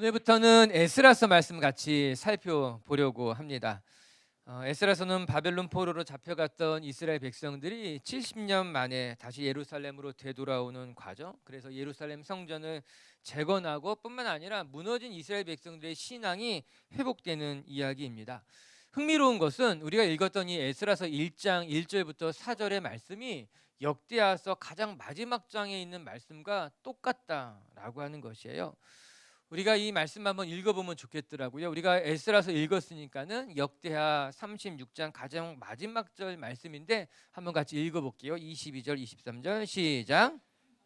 오늘부터는 에스라서 말씀 같이 살펴보려고 합니다. 에스라서는 바벨론 포로로 잡혀갔던 이스라엘 백성들이 70년 만에 다시 예루살렘으로 되돌아오는 과정, 그래서 예루살렘 성전을 재건하고 뿐만 아니라 무너진 이스라엘 백성들의 신앙이 회복되는 이야기입니다. 흥미로운 것은 우리가 읽었던 이 에스라서 1장 1절부터 4절의 말씀이 역대하서 가장 마지막 장에 있는 말씀과 똑같다라고 하는 것이에요. 우리가 이 말씀 한번 읽어보면 좋겠더라고요. 우리가 에스라서 읽었으니까는 역대하 36장 가장 마지막 절 말씀인데 한번 같이 읽어볼게요. 22절 23절 시작.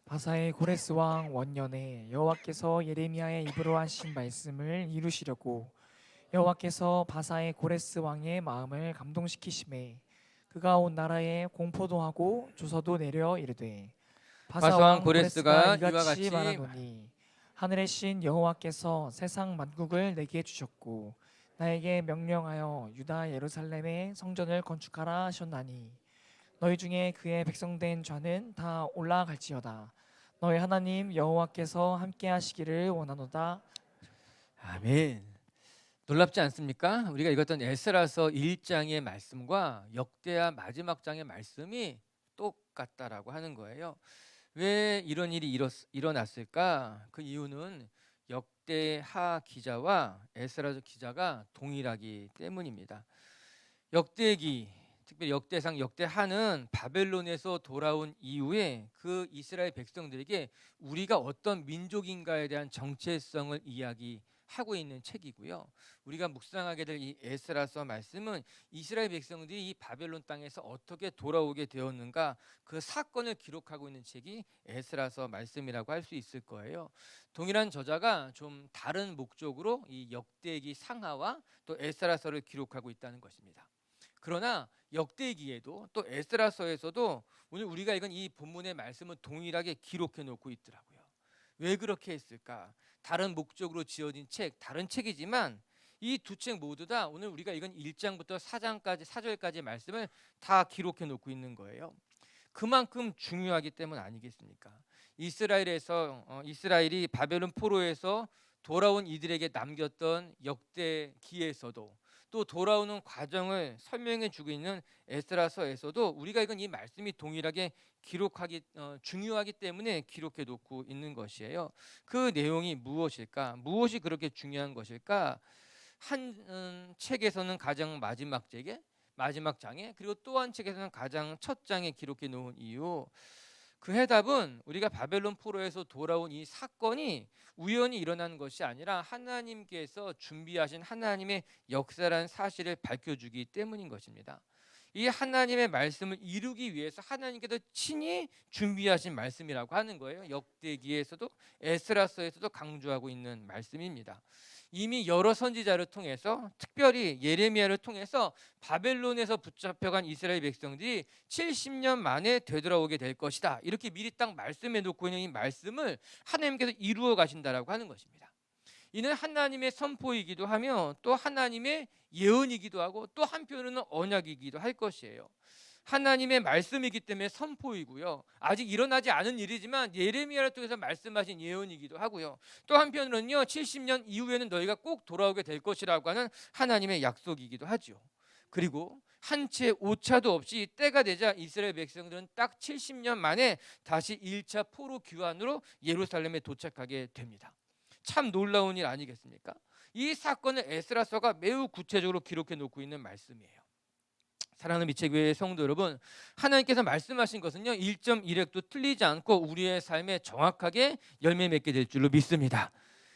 바사의 고레스 왕 원년에 여호와께서 예레미야의 입으로 하신 말씀을 이루시려고 여호와께서 바사의 고레스 왕의 마음을 감동시키심에 그가 온 나라에 공포도 하고 조서도 내려 이르되 바사 왕 고레스가 이같이 말하노니 하늘의 신 여호와께서 세상 만국을 내게 주셨고 나에게 명령하여 유다 예루살렘의 성전을 건축하라 하셨나니 너희 중에 그의 백성된 자는 다 올라갈지어다. 너희 하나님 여호와께서 함께 하시기를 원하노다. 아멘. 놀랍지 않습니까? 우리가 읽었던 에스라서 1장의 말씀과 역대하 마지막 장의 말씀이 똑같다라고 하는 거예요. 왜 이런 일이 일어났을까? 그 이유는 역대하 기자와 에스라서 기자가 동일하기 때문입니다. 역대기, 특별히 역대상 역대하는 바벨론에서 돌아온 이후에 그 이스라엘 백성들에게 우리가 어떤 민족인가에 대한 정체성을 이야기하고 있는 책이고요. 우리가 묵상하게 될 이 에스라서 말씀은 이스라엘 백성들이 이 바벨론 땅에서 어떻게 돌아오게 되었는가 그 사건을 기록하고 있는 책이 에스라서 말씀이라고 할 수 있을 거예요. 동일한 저자가 좀 다른 목적으로 이 역대기 상하와 또 에스라서를 기록하고 있다는 것입니다. 그러나 역대기에도 또 에스라서에서도 오늘 우리가 읽은 이 본문의 말씀은 동일하게 기록해 놓고 있더라고요. 왜 그렇게 했을까? 다른 목적으로 지어진 책, 다른 책이지만 이 두 책 모두 다 오늘 우리가 읽은 1장부터 4장까지 4절까지 말씀을 다 기록해 놓고 있는 거예요. 그만큼 중요하기 때문 아니겠습니까? 이스라엘이 바벨론 포로에서 돌아온 이들에게 남겼던 역대기에서도 또 돌아오는 과정을 설명해 주고 있는 에스라서에서도 우리가 읽은 이 말씀이 동일하게 중요하기 때문에 기록해 놓고 있는 것이에요. 그 내용이 무엇일까? 무엇이 그렇게 중요한 것일까? 한 책에서는 가장 마지막 장에 그리고 또 한 책에서는 가장 첫 장에 기록해 놓은 이유, 그 해답은 우리가 바벨론 포로에서 돌아온 이 사건이 우연히 일어난 것이 아니라 하나님께서 준비하신 하나님의 역사라는 사실을 밝혀주기 때문인 것입니다. 이 하나님의 말씀을 이루기 위해서 하나님께서 친히 준비하신 말씀이라고 하는 거예요. 역대기에서도 에스라서에서도 강조하고 있는 말씀입니다. 이미 여러 선지자를 통해서 특별히 예레미야를 통해서 바벨론에서 붙잡혀간 이스라엘 백성들이 70년 만에 되돌아오게 될 것이다. 이렇게 미리 딱 말씀해 놓고 있는 이 말씀을 하나님께서 이루어 가신다라고 하는 것입니다. 이는 하나님의 선포이기도 하며 또 하나님의 예언이기도 하고 또 한편으로는 언약이기도 할 것이에요. 하나님의 말씀이기 때문에 선포이고요. 아직 일어나지 않은 일이지만 예레미야를 통해서 말씀하신 예언이기도 하고요. 또 한편으로는요, 70년 이후에는 너희가 꼭 돌아오게 될 것이라고 하는 하나님의 약속이기도 하죠. 그리고 한 채 오차도 없이 때가 되자 이스라엘 백성들은 딱 70년 만에 다시 1차 포로 귀환으로 예루살렘에 도착하게 됩니다. 참 놀라운 일 아니겠습니까? 이 사건을 에스라서가 매우 구체적으로 기록해 놓고 있는 말씀이에요. 사랑하는 미책교회 성도 여러분, 하나님께서 말씀하신 것은요 1.1획도 틀리지 않고 우리의 삶에 정확하게 열매 맺게 될 줄로 믿습니다.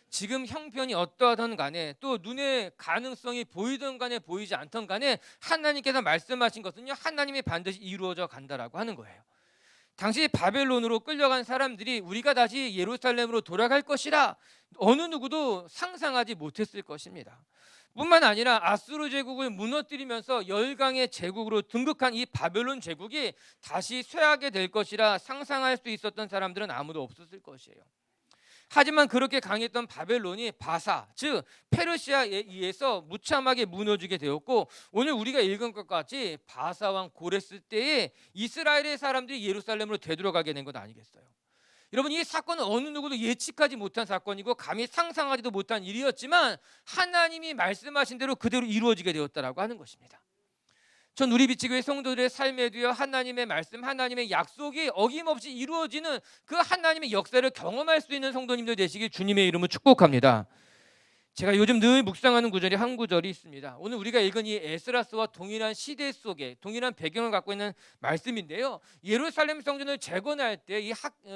지금 형편이 어떠하든 간에 또 눈에 가능성이 보이든 간에 보이지 않든 간에 하나님께서 말씀하신 것은요 하나님이 반드시 이루어져 간다라고 하는 거예요. 당시 바벨론으로 끌려간 사람들이 우리가 다시 예루살렘으로 돌아갈 것이라 어느 누구도 상상하지 못했을 것입니다. 뿐만 아니라 아수르 제국을 무너뜨리면서 열강의 제국으로 등극한 이 바벨론 제국이 다시 쇠하게 될 것이라 상상할 수 있었던 사람들은 아무도 없었을 것이에요. 하지만 그렇게 강했던 바벨론이 바사, 즉 페르시아에 의해서 무참하게 무너지게 되었고, 오늘 우리가 읽은 것 같이 바사 왕 고레스 때에 이스라엘의 사람들이 예루살렘으로 되돌아가게 된 것 아니겠어요? 여러분, 이 사건은 어느 누구도 예측하지 못한 사건이고 감히 상상하지도 못한 일이었지만 하나님이 말씀하신 대로 그대로 이루어지게 되었다라고 하는 것입니다. 전 우리 비치교회 성도들의 삶에도요, 하나님의 말씀, 하나님의 약속이 어김없이 이루어지는 그 하나님의 역사를 경험할 수 있는 성도님들 되시길 주님의 이름으로 축복합니다. 제가 요즘 늘 묵상하는 구절이 한 구절이 있습니다. 오늘 우리가 읽은 이 에스라스와 동일한 시대 속에 동일한 배경을 갖고 있는 말씀인데요, 예루살렘 성전을 재건할 때 이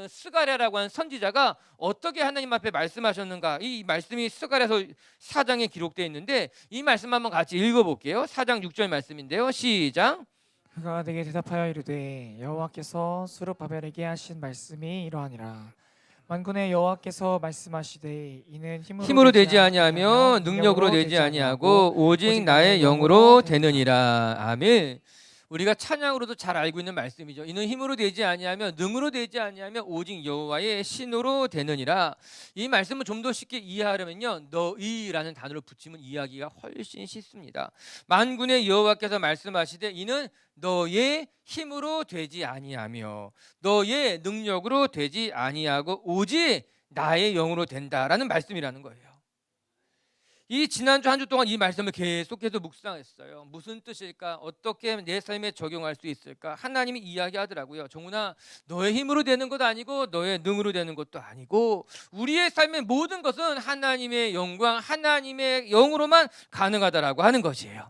스가랴라고 하는 선지자가 어떻게 하나님 앞에 말씀하셨는가, 이 말씀이 스가랴서 4장에 기록되어 있는데 이 말씀 한번 같이 읽어볼게요. 4장 6절 말씀인데요, 시작. 그가 내게 대답하여 이르되 여호와께서 스룹바벨에게 하신 말씀이 이러하니라. 만군의 여호와께서 말씀하시되 이는 힘으로 되지 아니하며 능력으로 되지 아니하고 오직 나의 영으로 되느니라. 아멘. 우리가 찬양으로도 잘 알고 있는 말씀이죠. 이는 힘으로 되지 아니하며 능으로 되지 아니하며 오직 여호와의 신으로 되느니라. 이 말씀을 좀 더 쉽게 이해하려면요, 너희라는 단어를 붙이면 이해하기가 훨씬 쉽습니다. 만군의 여호와께서 말씀하시되 이는 너의 힘으로 되지 아니하며 너의 능력으로 되지 아니하고 오직 나의 영으로 된다라는 말씀이라는 거예요. 이 지난주 한 주 동안 이 말씀을 계속해서 묵상했어요. 무슨 뜻일까? 어떻게 내 삶에 적용할 수 있을까? 하나님이 이야기하더라고요. 정훈아, 너의 힘으로 되는 것 아니고 너의 능으로 되는 것도 아니고 우리의 삶의 모든 것은 하나님의 영광, 하나님의 영으로만 가능하다라고 하는 것이에요.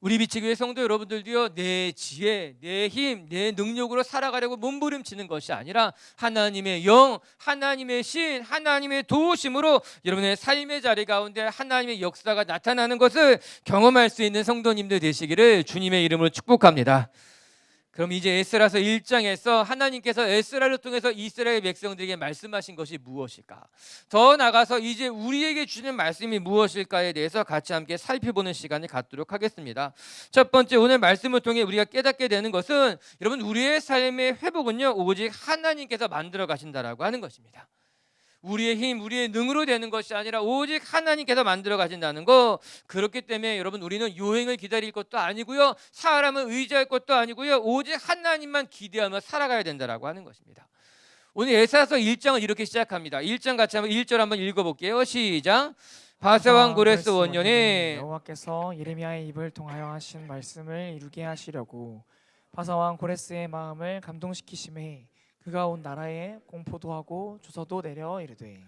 우리 비치교회 성도 여러분들도요, 내 지혜, 내 힘, 내 능력으로 살아가려고 몸부림치는 것이 아니라 하나님의 영, 하나님의 신, 하나님의 도우심으로 여러분의 삶의 자리 가운데 하나님의 역사가 나타나는 것을 경험할 수 있는 성도님들 되시기를 주님의 이름으로 축복합니다. 그럼 이제 에스라서 1장에서 하나님께서 에스라를 통해서 이스라엘 백성들에게 말씀하신 것이 무엇일까? 더 나아가서 이제 우리에게 주는 말씀이 무엇일까에 대해서 같이 함께 살펴보는 시간을 갖도록 하겠습니다. 첫 번째, 오늘 말씀을 통해 우리가 깨닫게 되는 것은 여러분, 우리의 삶의 회복은요, 오직 하나님께서 만들어 가신다라고 하는 것입니다. 우리의 힘, 우리의 능으로 되는 것이 아니라 오직 하나님께서 만들어 가신다는 거. 그렇기 때문에 여러분, 우리는 요행을 기다릴 것도 아니고요, 사람을 의지할 것도 아니고요, 오직 하나님만 기대하며 살아가야 된다라고 하는 것입니다. 오늘 에스라서 1장을 이렇게 시작합니다. 1장 같이 한번 1절 한번 읽어볼게요. 시작. 바사왕 고레스 원년에 여호와께서 예레미야의 입을 통하여 하신 말씀을 이루게 하시려고 바사왕 고레스의 마음을 감동시키심에 그가 온 나라에 공포도 하고 주서도 내려 이르되,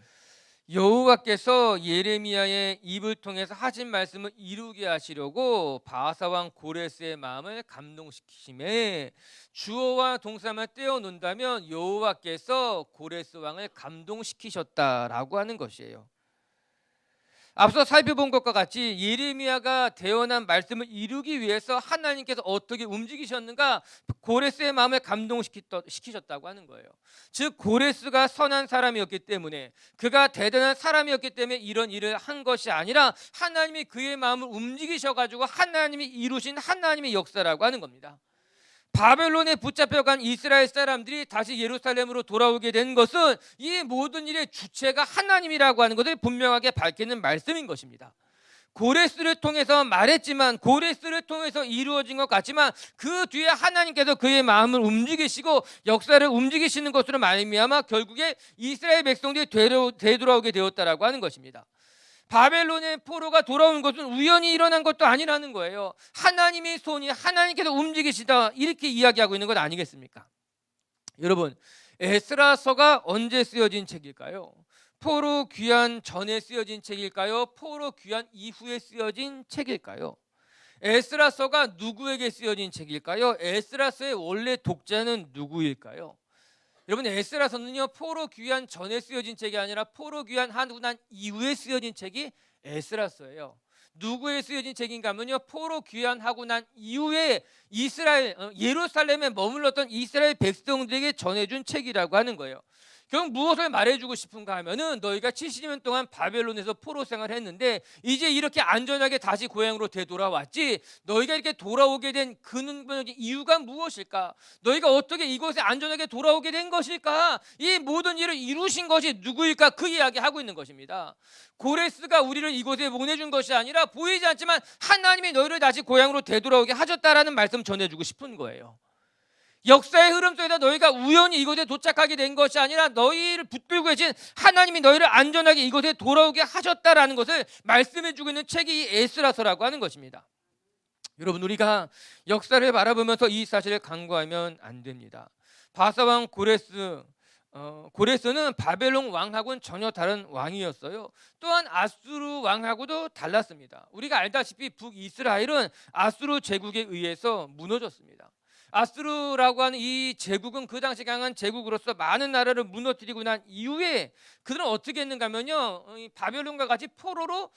여호와께서 예레미야의 입을 통해서 하신 말씀을 이루게 하시려고 바사왕 고레스의 마음을 감동시키심에, 주어와 동사만 떼어 놓는다면 여호와께서 고레스 왕을 감동시키셨다라고 하는 것이에요. 앞서 살펴본 것과 같이 예레미야가 대언한 말씀을 이루기 위해서 하나님께서 어떻게 움직이셨는가? 고레스의 마음을 감동시키셨다고 하는 거예요. 즉, 고레스가 선한 사람이었기 때문에, 그가 대단한 사람이었기 때문에 이런 일을 한 것이 아니라 하나님이 그의 마음을 움직이셔가지고 하나님이 이루신 하나님의 역사라고 하는 겁니다. 바벨론에 붙잡혀간 이스라엘 사람들이 다시 예루살렘으로 돌아오게 된 것은 이 모든 일의 주체가 하나님이라고 하는 것을 분명하게 밝히는 말씀인 것입니다. 고레스를 통해서 말했지만, 고레스를 통해서 이루어진 것 같지만 그 뒤에 하나님께서 그의 마음을 움직이시고 역사를 움직이시는 것으로 말미암아 결국에 이스라엘 백성들이 되돌아오게 되었다라고 하는 것입니다. 바벨론의 포로가 돌아온 것은 우연히 일어난 것도 아니라는 거예요. 하나님의 손이, 하나님께서 움직이시다, 이렇게 이야기하고 있는 것 아니겠습니까? 여러분, 에스라서가 언제 쓰여진 책일까요? 포로 귀환 전에 쓰여진 책일까요? 포로 귀환 이후에 쓰여진 책일까요? 에스라서가 누구에게 쓰여진 책일까요? 에스라서의 원래 독자는 누구일까요? 여러분, 에스라서는요, 포로 귀환 전에 쓰여진 책이 아니라 포로 귀환하고 난 이후에 쓰여진 책이 에스라서예요. 누구에 쓰여진 책인가 하면요, 포로 귀환하고 난 이후에 예루살렘에 머물렀던 이스라엘 백성들에게 전해준 책이라고 하는 거예요. 결국 무엇을 말해주고 싶은가 하면은, 너희가 70년 동안 바벨론에서 포로 생활을 했는데 이제 이렇게 안전하게 다시 고향으로 되돌아왔지, 너희가 이렇게 돌아오게 된 근원적인 이유가 무엇일까? 너희가 어떻게 이곳에 안전하게 돌아오게 된 것일까? 이 모든 일을 이루신 것이 누구일까? 그 이야기하고 있는 것입니다. 고레스가 우리를 이곳에 보내준 것이 아니라 보이지 않지만 하나님이 너희를 다시 고향으로 되돌아오게 하셨다라는 말씀 전해주고 싶은 거예요. 역사의 흐름 속에서 너희가 우연히 이곳에 도착하게 된 것이 아니라 너희를 붙들고 계신 하나님이 너희를 안전하게 이곳에 돌아오게 하셨다라는 것을 말씀해주고 있는 책이 이 에스라서라고 하는 것입니다. 여러분, 우리가 역사를 바라보면서 이 사실을 간과하면 안 됩니다. 바사왕 고레스는 바벨론 왕하고는 전혀 다른 왕이었어요. 또한 아수르 왕하고도 달랐습니다. 우리가 알다시피 북이스라엘은 아수르 제국에 의해서 무너졌습니다. 아수르라고 하는 이 제국은 그 당시 강한 제국으로서 많은 나라를 무너뜨리고 난 이후에 그들은 어떻게 했는가 하면요, 바벨론과 같이 포로로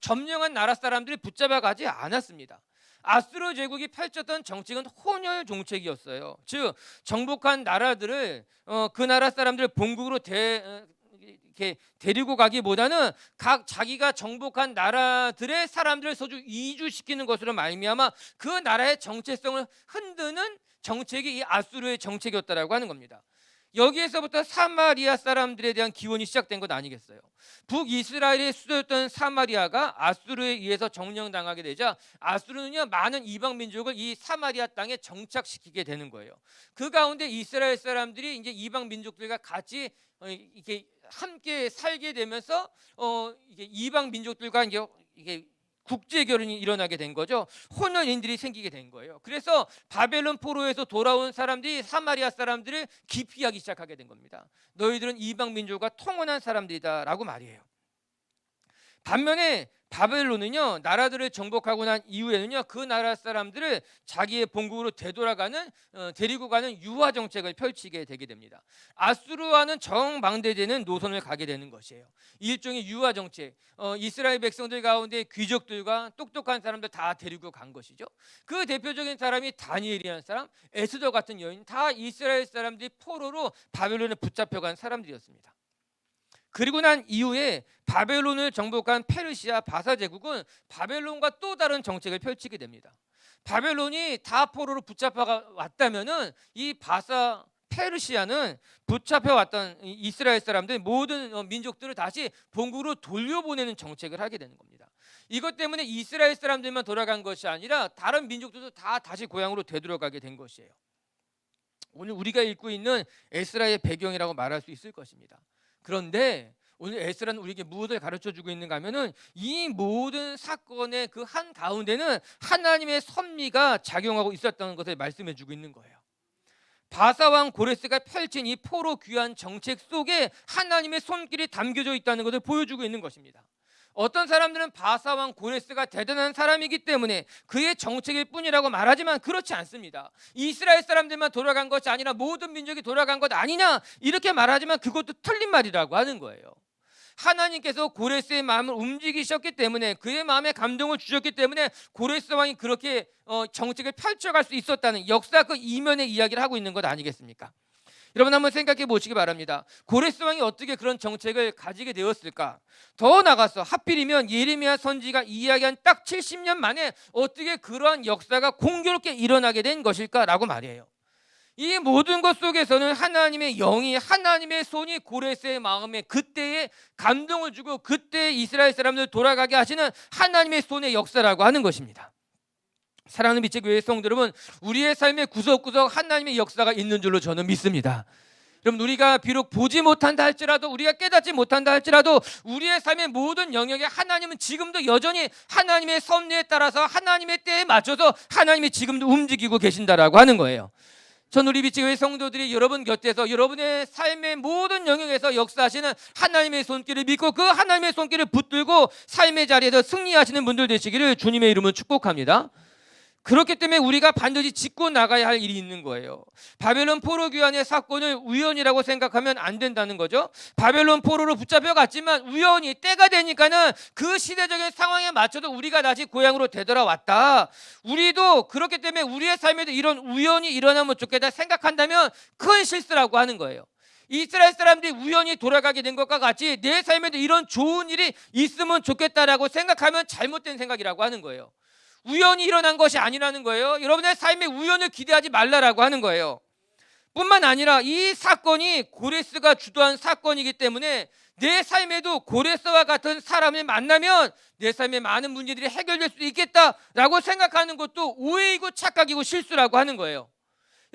점령한 나라 사람들이 붙잡아 가지 않았습니다. 아수르 제국이 펼쳤던 정책은 혼혈 정책이었어요. 즉 정복한 나라들을 그 나라 사람들을 본국으로 이렇게 데리고 가기보다는 각 자기가 정복한 나라들의 사람들을 서주 이주시키는 것으로 말미암아 그 나라의 정체성을 흔드는 정책이 이 아수르의 정책이었다라고 하는 겁니다. 여기에서부터 사마리아 사람들에 대한 기원이 시작된 것 아니겠어요? 북이스라엘의 수도였던 사마리아가 아수르에 의해서 점령당하게 되자 아수르는요, 많은 이방 민족을 이 사마리아 땅에 정착시키게 되는 거예요. 그 가운데 이스라엘 사람들이 이제 이방 민족들과 같이 이렇게 함께 살게 되면서 이게 이방 민족들과 이게 국제 결혼이 일어나게 된 거죠. 혼혈인들이 생기게 된 거예요. 그래서 바벨론 포로에서 돌아온 사람들이 사마리아 사람들을 기피하기 시작하게 된 겁니다. 너희들은 이방 민족과 통혼한 사람들이다라고 말이에요. 반면에 바벨론은요, 나라들을 정복하고 난 이후에는요, 그 나라 사람들을 자기의 본국으로 데리고 가는 유화 정책을 펼치게 되게 됩니다. 아수르와는 정반대되는 노선을 가게 되는 것이에요. 일종의 유화 정책. 이스라엘 백성들 가운데 귀족들과 똑똑한 사람들 다 데리고 간 것이죠. 그 대표적인 사람이 다니엘이라는 사람, 에스더 같은 여인, 다 이스라엘 사람들이 포로로 바벨론에 붙잡혀간 사람들이었습니다. 그리고 난 이후에 바벨론을 정복한 페르시아 바사 제국은 바벨론과 또 다른 정책을 펼치게 됩니다. 바벨론이 다 포로로 붙잡혀 왔다면은 이 바사 페르시아는 붙잡혀 왔던 이스라엘 사람들 모든 민족들을 다시 본국으로 돌려보내는 정책을 하게 되는 겁니다. 이것 때문에 이스라엘 사람들만 돌아간 것이 아니라 다른 민족들도 다 다시 고향으로 되돌아가게 된 것이에요. 오늘 우리가 읽고 있는 에스라의 배경이라고 말할 수 있을 것입니다. 그런데 오늘 에스라는 우리에게 무엇을 가르쳐주고 있는가 하면은 이 모든 사건의 그 한 가운데는 하나님의 섭리가 작용하고 있었다는 것을 말씀해주고 있는 거예요. 바사왕 고레스가 펼친 이 포로 귀환 정책 속에 하나님의 손길이 담겨져 있다는 것을 보여주고 있는 것입니다. 어떤 사람들은 바사왕 고레스가 대단한 사람이기 때문에 그의 정책일 뿐이라고 말하지만 그렇지 않습니다. 이스라엘 사람들만 돌아간 것이 아니라 모든 민족이 돌아간 것 아니냐 이렇게 말하지만 그것도 틀린 말이라고 하는 거예요. 하나님께서 고레스의 마음을 움직이셨기 때문에 그의 마음에 감동을 주셨기 때문에 고레스 왕이 그렇게 정책을 펼쳐갈 수 있었다는 역사 그 이면의 이야기를 하고 있는 것 아니겠습니까? 여러분 한번 생각해 보시기 바랍니다. 고레스 왕이 어떻게 그런 정책을 가지게 되었을까? 더 나가서 하필이면 예레미야 선지가 이야기한 딱 70년 만에 어떻게 그러한 역사가 공교롭게 일어나게 된 것일까라고 말이에요. 이 모든 것 속에서는 하나님의 영이 하나님의 손이 고레스의 마음에 그때에 감동을 주고 그때 이스라엘 사람들 돌아가게 하시는 하나님의 손의 역사라고 하는 것입니다. 사랑하는 빛의 교회 성도 여러분, 우리의 삶의 구석구석 하나님의 역사가 있는 줄로 저는 믿습니다. 여러분, 우리가 비록 보지 못한다 할지라도 우리가 깨닫지 못한다 할지라도 우리의 삶의 모든 영역에 하나님은 지금도 여전히 하나님의 섭리에 따라서 하나님의 때에 맞춰서 하나님이 지금도 움직이고 계신다라고 하는 거예요. 전 우리 빛의 교회 성도들이 여러분 곁에서 여러분의 삶의 모든 영역에서 역사하시는 하나님의 손길을 믿고 그 하나님의 손길을 붙들고 삶의 자리에서 승리하시는 분들 되시기를 주님의 이름으로 축복합니다. 그렇기 때문에 우리가 반드시 짚고 나가야 할 일이 있는 거예요. 바벨론 포로 귀환의 사건을 우연이라고 생각하면 안 된다는 거죠. 바벨론 포로로 붙잡혀 갔지만 우연히 때가 되니까는 그 시대적인 상황에 맞춰서 우리가 다시 고향으로 되돌아왔다. 우리도 그렇기 때문에 우리의 삶에도 이런 우연이 일어나면 좋겠다 생각한다면 큰 실수라고 하는 거예요. 이스라엘 사람들이 우연히 돌아가게 된 것과 같이 내 삶에도 이런 좋은 일이 있으면 좋겠다라고 생각하면 잘못된 생각이라고 하는 거예요. 우연히 일어난 것이 아니라는 거예요. 여러분의 삶에 우연을 기대하지 말라라고 하는 거예요. 뿐만 아니라 이 사건이 고레스가 주도한 사건이기 때문에 내 삶에도 고레스와 같은 사람을 만나면 내 삶의 많은 문제들이 해결될 수 있겠다라고 생각하는 것도 오해이고 착각이고 실수라고 하는 거예요.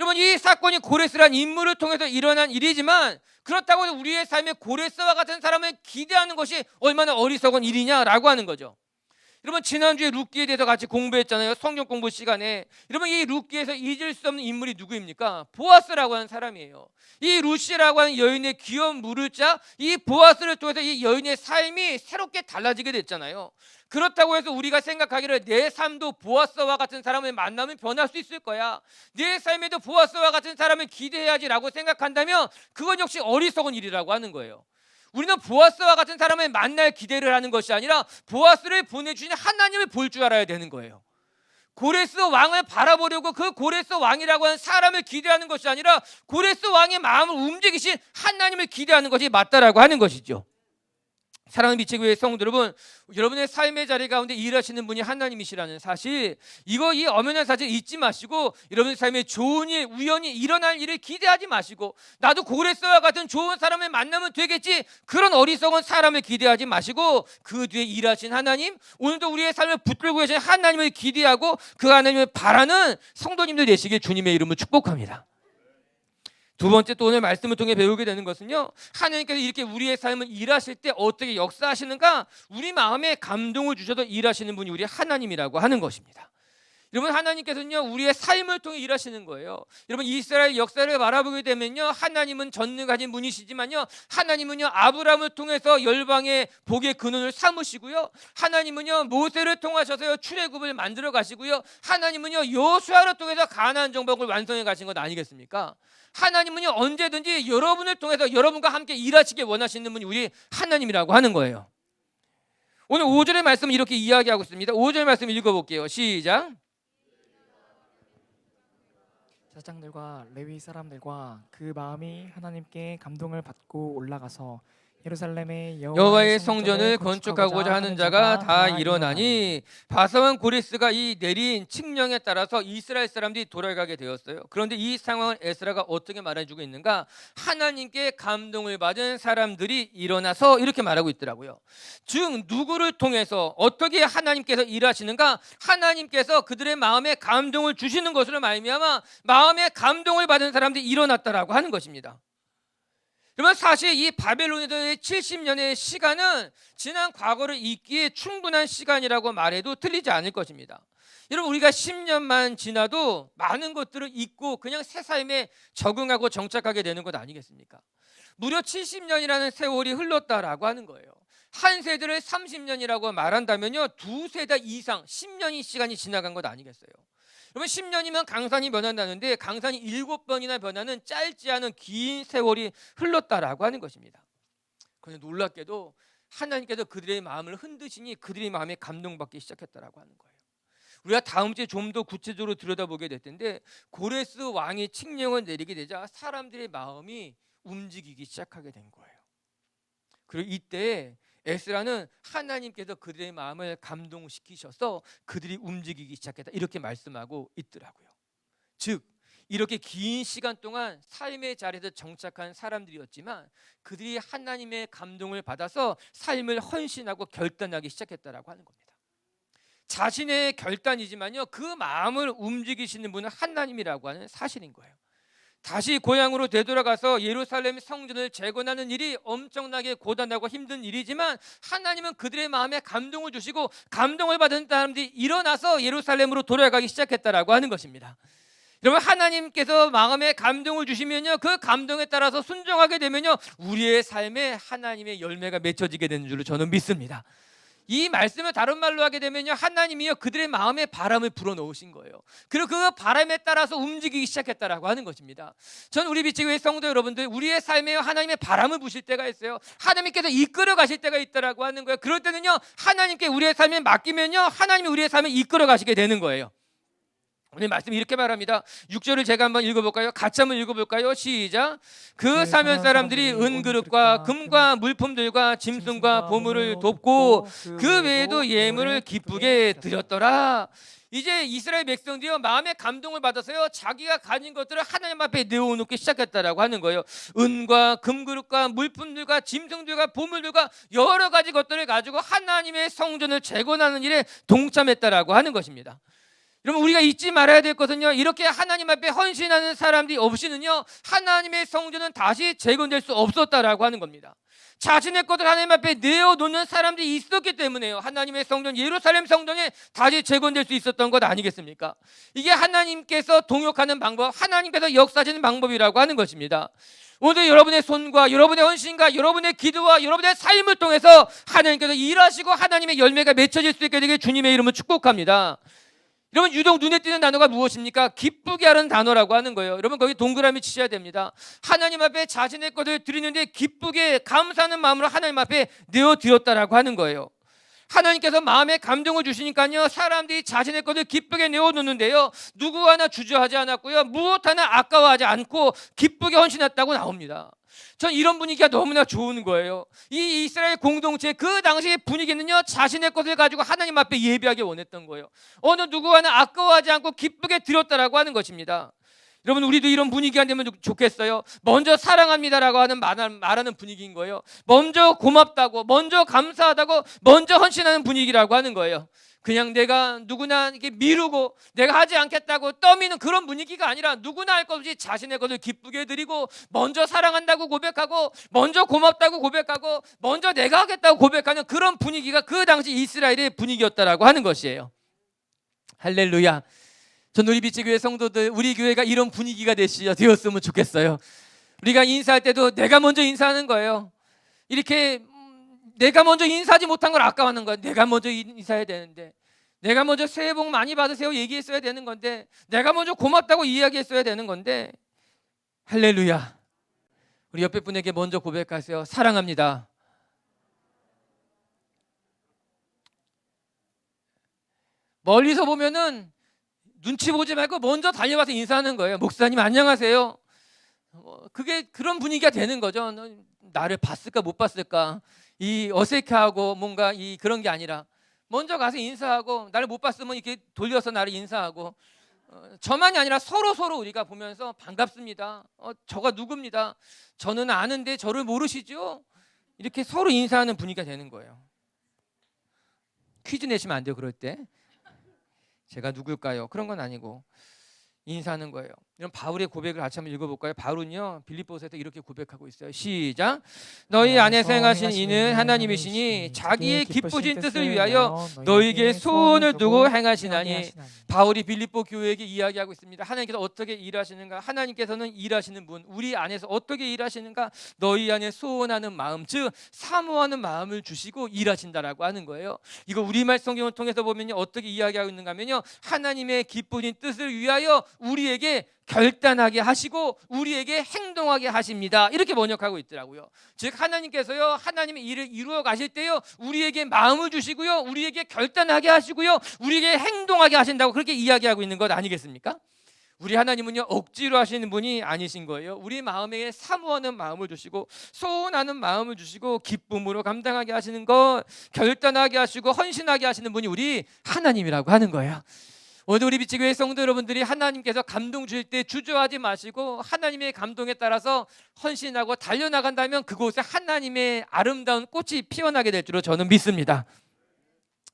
여러분, 이 사건이 고레스라는 인물을 통해서 일어난 일이지만 그렇다고 해서 우리의 삶에 고레스와 같은 사람을 기대하는 것이 얼마나 어리석은 일이냐라고 하는 거죠. 여러분, 지난주에 룻기에 대해서 같이 공부했잖아요. 성경 공부 시간에. 여러분, 이 룻기에서 잊을 수 없는 인물이 누구입니까? 보아스라고 하는 사람이에요. 이 룻이라고 하는 여인의 귀여운 물을 짜 이 보아스를 통해서 이 여인의 삶이 새롭게 달라지게 됐잖아요. 그렇다고 해서 우리가 생각하기를 내 삶도 보아스와 같은 사람을 만나면 변할 수 있을 거야, 내 삶에도 보아스와 같은 사람을 기대해야지라고 생각한다면 그건 역시 어리석은 일이라고 하는 거예요. 우리는 보아스와 같은 사람을 만날 기대를 하는 것이 아니라 보아스를 보내주신 하나님을 볼 줄 알아야 되는 거예요. 고레스 왕을 바라보려고 그 고레스 왕이라고 하는 사람을 기대하는 것이 아니라 고레스 왕의 마음을 움직이신 하나님을 기대하는 것이 맞다라고 하는 것이죠. 사랑하는 미치교회 성도 여러분, 여러분의 삶의 자리 가운데 일하시는 분이 하나님이시라는 사실, 이 엄연한 사실 잊지 마시고 여러분의 삶에 좋은 일, 우연히 일어날 일을 기대하지 마시고 나도 고레스와 같은 좋은 사람을 만나면 되겠지, 그런 어리석은 사람을 기대하지 마시고 그 뒤에 일하신 하나님, 오늘도 우리의 삶을 붙들고 계신 하나님을 기대하고 그 하나님을 바라는 성도님들 되시길 주님의 이름으로 축복합니다. 두 번째, 또 오늘 말씀을 통해 배우게 되는 것은요, 하나님께서 이렇게 우리의 삶을 일하실 때 어떻게 역사하시는가, 우리 마음에 감동을 주셔서 일하시는 분이 우리 하나님이라고 하는 것입니다. 여러분, 하나님께서는요 우리의 삶을 통해 일하시는 거예요. 여러분, 이스라엘 역사를 바라보게 되면요, 하나님은 전능하신 분이시지만요, 하나님은요 아브라함을 통해서 열방의 복의 근원을 삼으시고요, 하나님은요 모세를 통하셔서 출애굽을 만들어 가시고요, 하나님은요 여호수아를 통해서 가나안 정복을 완성해 가신 것 아니겠습니까? 하나님은요 언제든지 여러분을 통해서 여러분과 함께 일하시길 원하시는 분이 우리 하나님이라고 하는 거예요. 오늘 5절의 말씀을 이렇게 이야기하고 있습니다. 5절 말씀 읽어볼게요. 시작. 제사장들과 레위 사람들과 그 마음이 하나님께 감동을 받고 올라가서 예루살렘의 여호와의 성전을 건축하고자 하는 자가 다 일어나니, 바사왕 고레스가 이 내린 칙령에 따라서 이스라엘 사람들이 돌아가게 되었어요. 그런데 이 상황을 에스라가 어떻게 말해주고 있는가? 하나님께 감동을 받은 사람들이 일어나서 이렇게 말하고 있더라고요. 즉, 누구를 통해서 어떻게 하나님께서 일하시는가? 하나님께서 그들의 마음에 감동을 주시는 것으로 말미암아 마음에 감동을 받은 사람들이 일어났다라고 하는 것입니다. 그러면 사실 이 바벨론에서의 70년의 시간은 지난 과거를 잊기에 충분한 시간이라고 말해도 틀리지 않을 것입니다. 여러분, 우리가 10년만 지나도 많은 것들을 잊고 그냥 새 삶에 적응하고 정착하게 되는 것 아니겠습니까? 무려 70년이라는 세월이 흘렀다라고 하는 거예요. 한 세대를 30년이라고 말한다면요, 두 세대 이상 10년이 시간이 지나간 것 아니겠어요? 여러분, 10년이면 강산이 변한다는데 강산이 7번이나 변하는 짧지 않은 긴 세월이 흘렀다라고 하는 것입니다. 그런데 놀랍게도 하나님께서 그들의 마음을 흔드시니 그들의 마음에 감동받기 시작했다라고 하는 거예요. 우리가 다음 주에 좀 더 구체적으로 들여다보게 될 텐데, 고레스 왕이 칙령을 내리게 되자 사람들의 마음이 움직이기 시작하게 된 거예요. 그리고 이때 에스라는 하나님께서 그들의 마음을 감동시키셔서 그들이 움직이기 시작했다, 이렇게 말씀하고 있더라고요. 즉, 이렇게 긴 시간 동안 삶의 자리에서 정착한 사람들이었지만 그들이 하나님의 감동을 받아서 삶을 헌신하고 결단하기 시작했다라고 하는 겁니다. 자신의 결단이지만요, 그 마음을 움직이시는 분은 하나님이라고 하는 사실인 거예요. 다시 고향으로 되돌아가서 예루살렘 성전을 재건하는 일이 엄청나게 고단하고 힘든 일이지만 하나님은 그들의 마음에 감동을 주시고 감동을 받은 사람들이 일어나서 예루살렘으로 돌아가기 시작했다라고 하는 것입니다. 여러분, 하나님께서 마음에 감동을 주시면요, 그 감동에 따라서 순종하게 되면요, 우리의 삶에 하나님의 열매가 맺혀지게 되는 줄로 저는 믿습니다. 이 말씀을 다른 말로 하게 되면요, 하나님이요 그들의 마음에 바람을 불어넣으신 거예요. 그리고 그 바람에 따라서 움직이기 시작했다라고 하는 것입니다. 전 우리 비치교회 성도 여러분들, 우리의 삶에 하나님의 바람을 부실 때가 있어요. 하나님께서 이끌어 가실 때가 있다라고 하는 거예요. 그럴 때는요, 하나님께 우리의 삶에 맡기면요, 하나님이 우리의 삶을 이끌어 가시게 되는 거예요. 오늘 말씀 이렇게 말합니다. 6절을 제가 한번 읽어볼까요? 같이 한번 읽어볼까요? 시작. 그 사면 사람들이 은그릇과 금과 물품들과 짐승과 보물을 돕고 그 외에도 예물을 기쁘게 드렸더라. 이제 이스라엘 백성들이요, 마음의 감동을 받아서요, 자기가 가진 것들을 하나님 앞에 내어놓기 시작했다라고 하는 거예요. 은과 금그릇과 물품들과 짐승들과 보물들과 여러 가지 것들을 가지고 하나님의 성전을 재건하는 일에 동참했다라고 하는 것입니다. 여러분, 우리가 잊지 말아야 될 것은요, 이렇게 하나님 앞에 헌신하는 사람들이 없이는요, 하나님의 성전은 다시 재건될 수 없었다라고 하는 겁니다. 자신의 것을 하나님 앞에 내어놓는 사람들이 있었기 때문에요, 하나님의 성전, 예루살렘 성전이 다시 재건될 수 있었던 것 아니겠습니까? 이게 하나님께서 동역하는 방법, 하나님께서 역사하시는 방법이라고 하는 것입니다. 오늘 여러분의 손과 여러분의 헌신과 여러분의 기도와 여러분의 삶을 통해서 하나님께서 일하시고 하나님의 열매가 맺혀질 수 있게 되길 주님의 이름으로 축복합니다. 여러분, 유독 눈에 띄는 단어가 무엇입니까? 기쁘게 하는 단어라고 하는 거예요. 여러분, 거기 동그라미 치셔야 됩니다. 하나님 앞에 자신의 것을 드리는데 기쁘게 감사하는 마음으로 하나님 앞에 내어드렸다라고 하는 거예요. 하나님께서 마음에 감동을 주시니까요, 사람들이 자신의 것을 기쁘게 내어놓는데요, 누구 하나 주저하지 않았고요, 무엇 하나 아까워하지 않고 기쁘게 헌신했다고 나옵니다. 전 이런 분위기가 너무나 좋은 거예요. 이 이스라엘 공동체 그 당시의 분위기는요, 자신의 것을 가지고 하나님 앞에 예배하기 원했던 거예요. 어느 누구 하나 아까워하지 않고 기쁘게 드렸다라고 하는 것입니다. 여러분, 우리도 이런 분위기가 되면 좋겠어요. 먼저 사랑합니다라고 말하는 분위기인 거예요. 먼저 고맙다고, 먼저 감사하다고, 먼저 헌신하는 분위기라고 하는 거예요. 그냥 내가 누구나 이렇게 미루고 내가 하지 않겠다고 떠미는 그런 분위기가 아니라, 누구나 할 것 없이 자신의 것을 기쁘게 드리고, 먼저 사랑한다고 고백하고, 먼저 고맙다고 고백하고, 먼저 내가 하겠다고 고백하는 그런 분위기가 그 당시 이스라엘의 분위기였다라고 하는 것이에요. 할렐루야. 전 우리 빛의 교회 성도들, 우리 교회가 이런 분위기가 되었으면 좋겠어요. 우리가 인사할 때도 내가 먼저 인사하는 거예요. 이렇게 내가 먼저 인사하지 못한 걸 아까워하는 거예요. 내가 먼저 인사해야 되는데, 내가 먼저 새해 복 많이 받으세요 얘기했어야 되는 건데, 내가 먼저 고맙다고 이야기했어야 되는 건데. 할렐루야. 우리 옆에 분에게 먼저 고백하세요. 사랑합니다. 멀리서 보면은 눈치 보지 말고 먼저 달려와서 인사하는 거예요. 목사님 안녕하세요. 그게 그런 분위기가 되는 거죠. 나를 봤을까 못 봤을까, 이 어색해하고 뭔가 이 그런 게 아니라, 먼저 가서 인사하고, 나를 못 봤으면 이렇게 돌려서 나를 인사하고, 저만이 아니라 서로 우리가 보면서 반갑습니다. 저가 누굽니다. 저는 아는데 저를 모르시죠? 이렇게 서로 인사하는 분위기가 되는 거예요. 퀴즈 내시면 안 돼요. 그럴 때 제가 누굴까요? 그런 건 아니고 인사하는 거예요. 이런 바울의 고백을 같이 한번 읽어볼까요? 바울은요, 빌립보서에서 이렇게 고백하고 있어요. 시작. 너희 안에서 행하신 이는 하나님이시니 자기의 기쁘신 뜻을 위하여 너희에게 소원을 두고 행하시나니. 바울이 빌립보 교회에게 이야기하고 있습니다. 하나님께서 어떻게 일하시는가? 하나님께서는 일하시는 분, 우리 안에서 어떻게 일하시는가? 너희 안에 소원하는 마음, 즉 사모하는 마음을 주시고 일하신다라고 하는 거예요. 이거 우리말 성경을 통해서 보면요, 어떻게 이야기하고 있는가 하면요, 하나님의 기쁘신 뜻을 위하여 우리에게 결단하게 하시고 우리에게 행동하게 하십니다. 이렇게 번역하고 있더라고요. 즉 하나님께서요, 하나님의 일을 이루어 가실 때요, 우리에게 마음을 주시고요, 우리에게 결단하게 하시고요, 우리에게 행동하게 하신다고 그렇게 이야기하고 있는 것 아니겠습니까? 우리 하나님은요, 억지로 하시는 분이 아니신 거예요. 우리 마음에 사모하는 마음을 주시고, 소원하는 마음을 주시고, 기쁨으로 감당하게 하시는 것, 결단하게 하시고 헌신하게 하시는 분이 우리 하나님이라고 하는 거예요. 오늘 우리 빛의 교회 성도 여러분들이 하나님께서 감동 주실 때 주저하지 마시고, 하나님의 감동에 따라서 헌신하고 달려나간다면 그곳에 하나님의 아름다운 꽃이 피어나게 될 줄로 저는 믿습니다.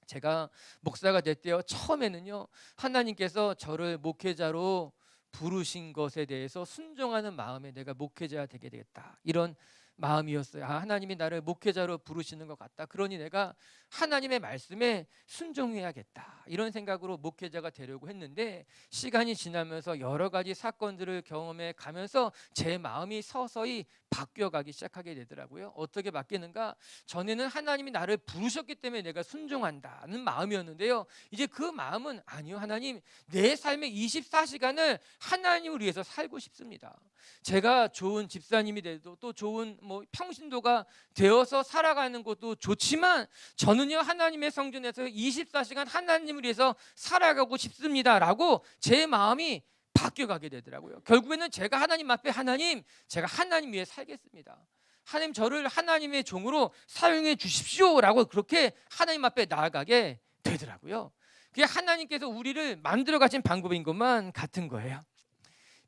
제가 목사가 될 때요, 처음에는요, 하나님께서 저를 목회자로 부르신 것에 대해서 순종하는 마음에 내가 목회자가 되게 되겠다, 이런 마음이었어요. 하나님이 나를 목회자로 부르시는 것 같다. 그러니 내가 하나님의 말씀에 순종해야겠다, 이런 생각으로 목회자가 되려고 했는데, 시간이 지나면서 여러 가지 사건들을 경험해 가면서 제 마음이 서서히 바뀌어가기 시작하게 되더라고요. 어떻게 바뀌는가? 전에는 하나님이 나를 부르셨기 때문에 내가 순종한다는 마음이었는데요, 이제 그 마음은, 아니요, 하나님, 내 삶의 24시간을 하나님을 위해서 살고 싶습니다. 제가 좋은 집사님이 돼도, 또 좋은 평신도가 되어서 살아가는 것도 좋지만, 저는요, 하나님의 성전에서 24시간 하나님을 위해서 살아가고 싶습니다라고 제 마음이 바뀌어가게 되더라고요. 결국에는 제가 하나님 앞에, 하나님, 제가 하나님 위해 살겠습니다. 하나님, 저를 하나님의 종으로 사용해 주십시오라고 그렇게 하나님 앞에 나아가게 되더라고요. 그게 하나님께서 우리를 만들어 가신 방법인 것만 같은 거예요.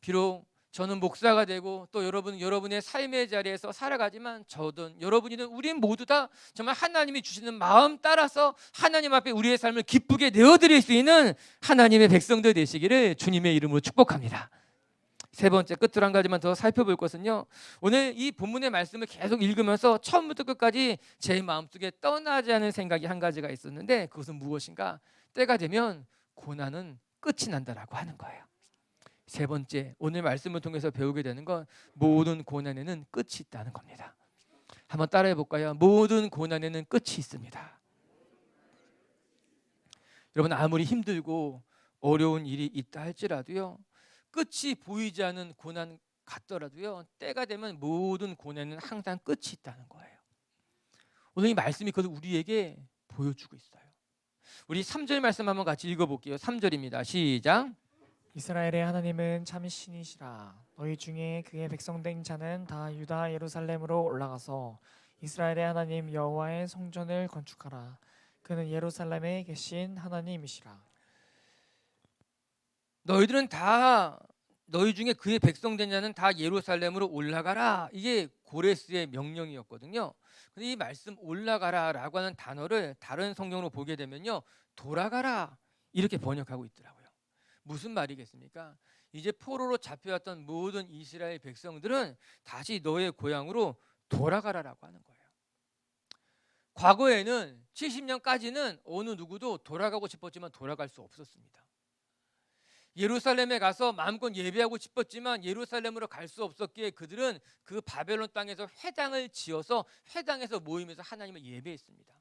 비록 저는 목사가 되고 또 여러분의 삶의 자리에서 살아가지만 저든 여러분이든 우리 모두 다 정말 하나님이 주시는 마음 따라서 하나님 앞에 우리의 삶을 기쁘게 내어드릴 수 있는 하나님의 백성들 되시기를 주님의 이름으로 축복합니다. 세 번째, 끝으로 한 가지만 더 살펴볼 것은요, 오늘 이 본문의 말씀을 계속 읽으면서 처음부터 끝까지 제 마음속에 떠나지 않은 생각이 한 가지가 있었는데, 그것은 무엇인가? 때가 되면 고난은 끝이 난다라고 하는 거예요. 세 번째, 오늘 말씀을 통해서 배우게 되는 건 모든 고난에는 끝이 있다는 겁니다. 한번 따라해 볼까요? 모든 고난에는 끝이 있습니다. 여러분, 아무리 힘들고 어려운 일이 있다 할지라도요, 끝이 보이지 않는 고난 같더라도요, 때가 되면 모든 고난에는 항상 끝이 있다는 거예요. 오늘 이 말씀이 그걸 우리에게 보여주고 있어요. 우리 3절 말씀 한번 같이 읽어볼게요. 3절입니다. 시작. 이스라엘의 하나님은 참신이시라. 너희 중에 그의 백성된 자는 다 유다 예루살렘으로 올라가서 이스라엘의 하나님 여호와의 성전을 건축하라. 그는 예루살렘에 계신 하나님이시라. 너희들은 다, 너희 중에 그의 백성된 자는 다 예루살렘으로 올라가라. 이게 고레스의 명령이었거든요. 근데 이 말씀 올라가라라고 하는 단어를 다른 성경으로 보게 되면요, 돌아가라 이렇게 번역하고 있더라고요. 무슨 말이겠습니까? 이제 포로로 잡혀왔던 모든 이스라엘 백성들은 다시 너의 고향으로 돌아가라라고 하는 거예요. 과거에는 70년까지는 어느 누구도 돌아가고 싶었지만 돌아갈 수 없었습니다. 예루살렘에 가서 마음껏 예배하고 싶었지만 예루살렘으로 갈 수 없었기에 그들은 그 바벨론 땅에서 회당을 지어서 회당에서 모이면서 하나님을 예배했습니다.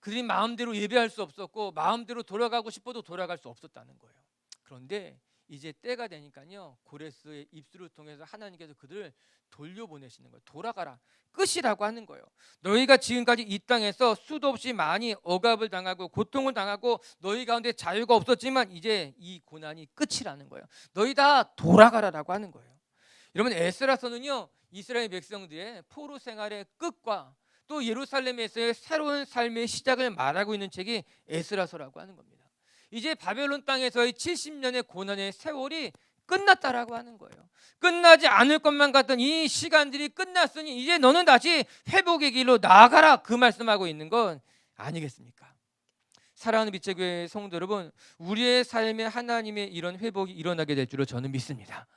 그들이 마음대로 예배할 수 없었고 마음대로 돌아가고 싶어도 돌아갈 수 없었다는 거예요. 그런데 이제 때가 되니까요, 고레스의 입술을 통해서 하나님께서 그들을 돌려보내시는 거예요. 돌아가라, 끝이라고 하는 거예요. 너희가 지금까지 이 땅에서 수도 없이 많이 억압을 당하고 고통을 당하고 너희 가운데 자유가 없었지만 이제 이 고난이 끝이라는 거예요. 너희 다 돌아가라라고 하는 거예요. 여러분, 에스라서는요, 이스라엘 백성들의 포로 생활의 끝과 또 예루살렘에서의 새로운 삶의 시작을 말하고 있는 책이 에스라서라고 하는 겁니다. 이제 바벨론 땅에서의 70년의 고난의 세월이 끝났다라고 하는 거예요. 끝나지 않을 것만 같던 이 시간들이 끝났으니 이제 너는 다시 회복의 길로 나아가라, 그 말씀하고 있는 건 아니겠습니까? 사랑하는 빛의 교회 성도 여러분, 우리의 삶에 하나님의 이런 회복이 일어나게 될 줄로 저는 믿습니다.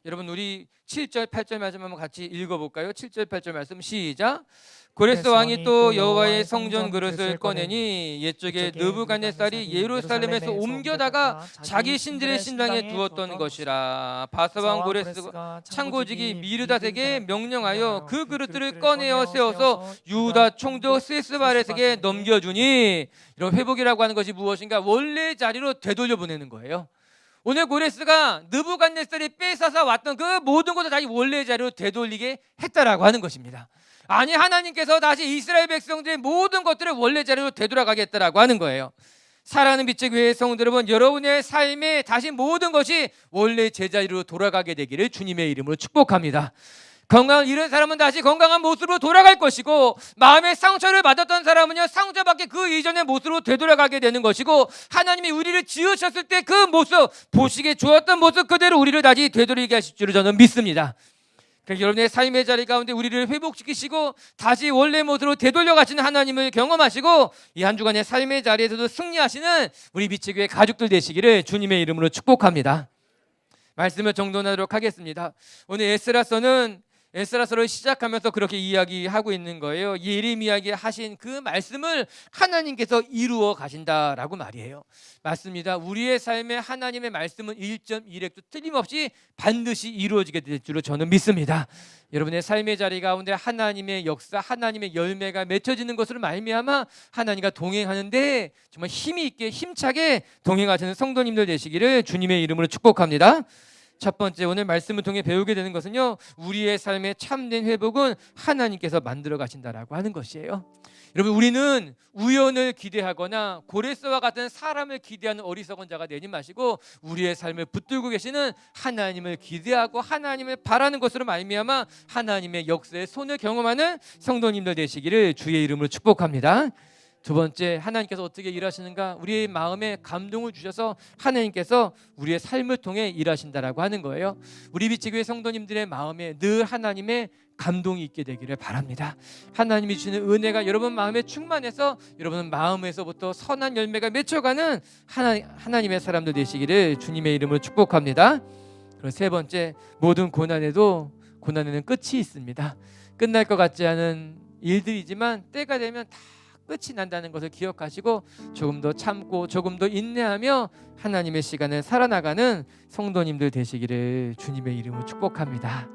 여러분, 우리 7절 8절 말씀 한번 같이 읽어볼까요? 7절 8절 말씀 시작. 고레스 왕이 또 여호와의 성전 그릇을 꺼내니 옛적에 느부갓네살이 예루살렘에서 옮겨다가 자기 신들의 신당에 두었던 것이라. 바사 왕 고레스가 창고지기 미르닷에게 명령하여 그 그릇들을 꺼내어 세워서 유다 총독 세스바렛에게 넘겨주니, 이런 회복이라고 하는 것이 무엇인가? 원래 자리로 되돌려 보내는 거예요. 오늘 고레스가 느부갓네살이 뺏어서 왔던 그 모든 것을 다시 원래 자리로 되돌리게 했다라고 하는 것입니다. 아니, 하나님께서 다시 이스라엘 백성들의 모든 것들을 원래 자리로 되돌아가게 했다라고 하는 거예요. 사랑하는 빛의 교회 성도 여러분, 여러분의 삶에 다시 모든 것이 원래 제자리로 돌아가게 되기를 주님의 이름으로 축복합니다. 건강을 잃은 사람은 다시 건강한 모습으로 돌아갈 것이고, 마음의 상처를 받았던 사람은요, 상처밖에 그 이전의 모습으로 되돌아가게 되는 것이고, 하나님이 우리를 지으셨을 때 그 모습, 보시기에 좋았던 모습 그대로 우리를 다시 되돌리게 하실 줄을 저는 믿습니다. 그래서 여러분의 삶의 자리 가운데 우리를 회복시키시고 다시 원래 모습으로 되돌려 가시는 하나님을 경험하시고 이 한 주간의 삶의 자리에서도 승리하시는 우리 빛의 교회 가족들 되시기를 주님의 이름으로 축복합니다. 말씀을 정돈하도록 하겠습니다. 오늘 에스라서를 시작하면서 그렇게 이야기하고 있는 거예요. 예레미야에게 하신 그 말씀을 하나님께서 이루어 가신다라고 말이에요. 맞습니다. 우리의 삶에 하나님의 말씀은 1.1획도 틀림없이 반드시 이루어지게 될 줄로 저는 믿습니다. 여러분의 삶의 자리 가운데 하나님의 역사, 하나님의 열매가 맺혀지는 것으로 말미암아 하나님과 동행하는데 정말 힘이 있게 힘차게 동행하시는 성도님들 되시기를 주님의 이름으로 축복합니다. 첫 번째, 오늘 말씀을 통해 배우게 되는 것은요, 우리의 삶의 참된 회복은 하나님께서 만들어 가신다라고 하는 것이에요. 여러분, 우리는 우연을 기대하거나 고레스와 같은 사람을 기대하는 어리석은 자가 되지 마시고 우리의 삶을 붙들고 계시는 하나님을 기대하고 하나님을 바라는 것으로 말미암아 하나님의 역사의 손을 경험하는 성도님들 되시기를 주의 이름으로 축복합니다. 두 번째, 하나님께서 어떻게 일하시는가? 우리의 마음에 감동을 주셔서 하나님께서 우리의 삶을 통해 일하신다라고 하는 거예요. 우리 빛의 성도님들의 마음에 늘 하나님의 감동이 있게 되기를 바랍니다. 하나님이 주시는 은혜가 여러분 마음에 충만해서 여러분 마음에서부터 선한 열매가 맺혀가는 하나님의 사람들 되시기를 주님의 이름으로 축복합니다. 그리고 세 번째, 모든 고난에는 끝이 있습니다. 끝날 것 같지 않은 일들이지만 때가 되면 다 끝이 난다는 것을 기억하시고 조금 더 참고 조금 더 인내하며 하나님의 시간을 살아나가는 성도님들 되시기를 주님의 이름으로 축복합니다.